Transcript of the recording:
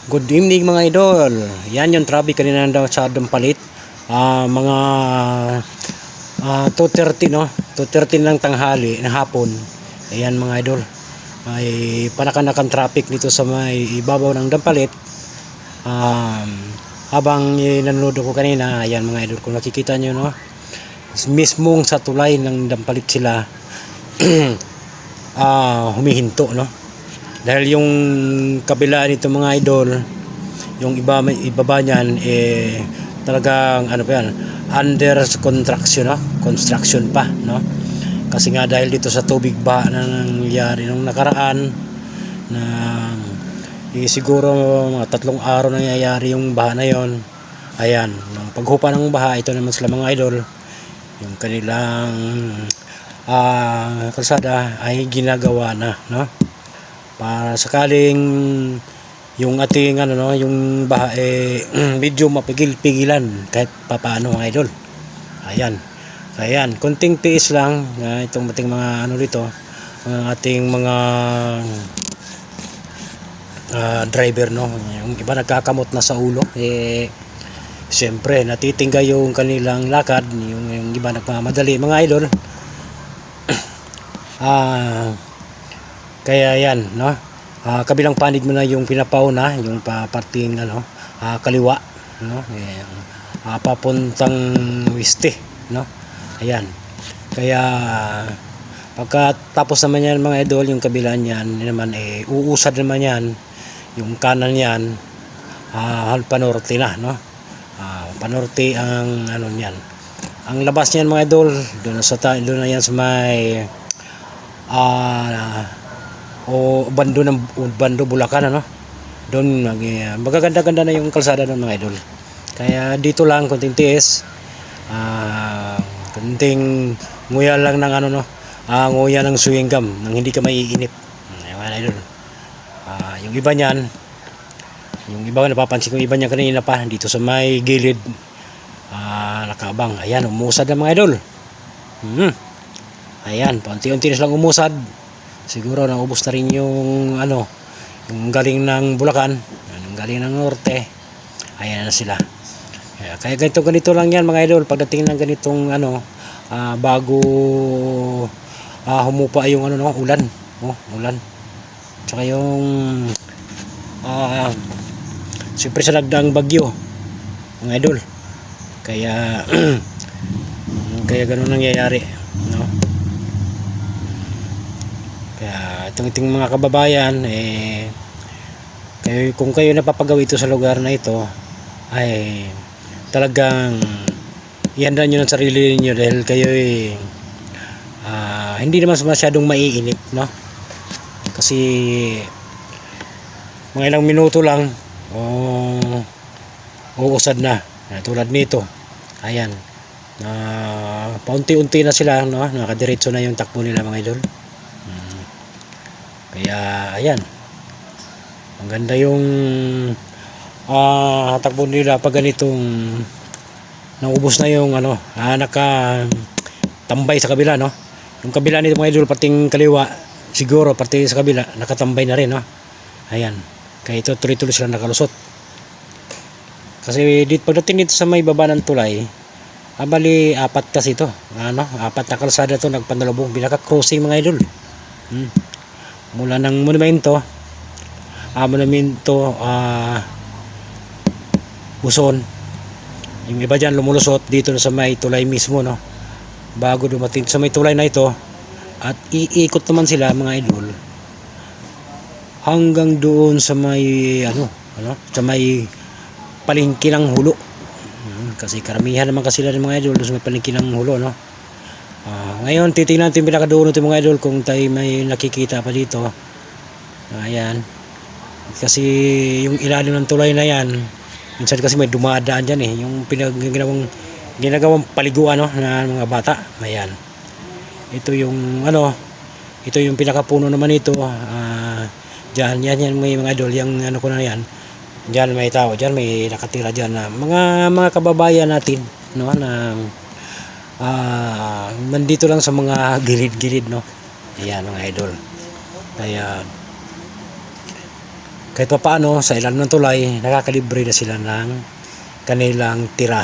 Good evening mga idol. Yan yung traffic kanina daw sa Dampalit. Mga 2:30 no. 2:30 ng tanghali ng hapon. Ayan mga idol. Ay panakanakan traffic dito sa may ibabaw ng Dampalit. Habang nanonood ko kanina, ayan mga idol, kung nakikita nyo no, mismong sa tulay ng Dampalit sila humihinto no. Dahil yung kabila nito mga idol, yung ibaba niyan talagang ano pa yan, under construction no, construction pa no. Kasi nga dahil dito sa tubig ba na nangyari nung nakaraan na siguro mga 3 araw nangyayari yung baha na yon. Ayan, nung paghupa ng baha, ito naman sila mga idol, yung kanilang kalsada ay ginagawa na no, para sakaling yung ating ano no, yung baha medyo mapigil-pigilan kahit papaano mga idol. Ayan, konting tiis lang itong ating mga ano dito, ang ating mga driver no. Yung iba nagkakamot na sa ulo, siyempre natitingga yung kanilang lakad, yung iba nagmamadali mga idol. Kaya yan no, kabilang panig mo na yung pinapauna, yung parting ano, kaliwa no, papuntang weste no. Ayan, kaya pagkatapos naman yan mga idol, yung kabila niyan naman uusad naman yan, yung kanan yan panorte na no. Panorte ang ano niyan, ang labas niyan mga idol, doon na yan sa may Bando Bulacan ano. Doon magaganda-ganda na yung kalsada ng mga idol. Kaya dito lang konting tiis, konting nguya lang ng ano no, nguya ng chewing gum nang hindi ka maiinip mga idol. Yung iba niyan, yung iba napapansin ko, iba niya kanina pa dito sa may gilid nakabang. Ayan, umusad na mga idol. Ayan, paunti-unti na silang umusad. Siguro naubos na rin yung ano, yung galing ng Bulacan, yung galing ng Norte. Ayan na sila. Kaya ganito lang yan mga idol, pagdating ng ganitong ano, bago humupa yung ano no, ulan. Ulan. Tsaka yung siyempre sa nagdaang bagyo mga idol. Kaya kaya ganun nangyayari no. Kaya itong mga kababayan kung kayo napapagawa ito sa lugar na ito, ay talagang ihanda nyo ng sarili niyo, dahil kayo hindi naman masyadong maiinip no. Kasi mga ilang minuto lang uusad na, tulad nito. Ayan, paunti-unti na sila no, nakadiretso na yung takbo nila mga idol. Kaya ayan, ang ganda yung takbo nila pag ganitong naubos na yung ano, nakatambay sa kabila no. Yung kabila nito mga idol, pating kaliwa siguro, pati sa kabila nakatambay na rin no. Ayan, kaya ito tuloy-tuloy sila nakalusot. Kasi dito pagdating dito sa may baba ng tulay, bali 4 kasi ito ano, 4 na kalsada to nagpanalubong, binaka-crossing mga idol. Mula ng monumento Buson, yung iba dyan lumulusot dito na sa may tulay mismo no, bago dumating sa may tulay na ito, at iikot naman sila mga idol hanggang doon sa may ano sa may palengke ng Hulo. Kasi karamihan naman kasi sila ng mga idol doon sa may palengke ng Hulo no. Ngayon titingnan natin pinakadulo nito mga idol kung tayo may nakikita pa dito. Ayan, kasi yung ilalim ng tulay na yan, minsan kasi may dumadaan dyan yung ginagawang paliguan no, na mga bata. Ayan, ito yung ano, ito yung pinakapuno naman ito. Dyan yan may mga idol, yung ano ko na yan, dyan may tao, dyan may nakatira dyan na mga kababayan natin no, na nandito lang sa mga gilid-gilid no. Ayan mga idol. Kaya kahit pa paano sa ilalim ng tulay nakakalibre na sila ng kanilang tirahan.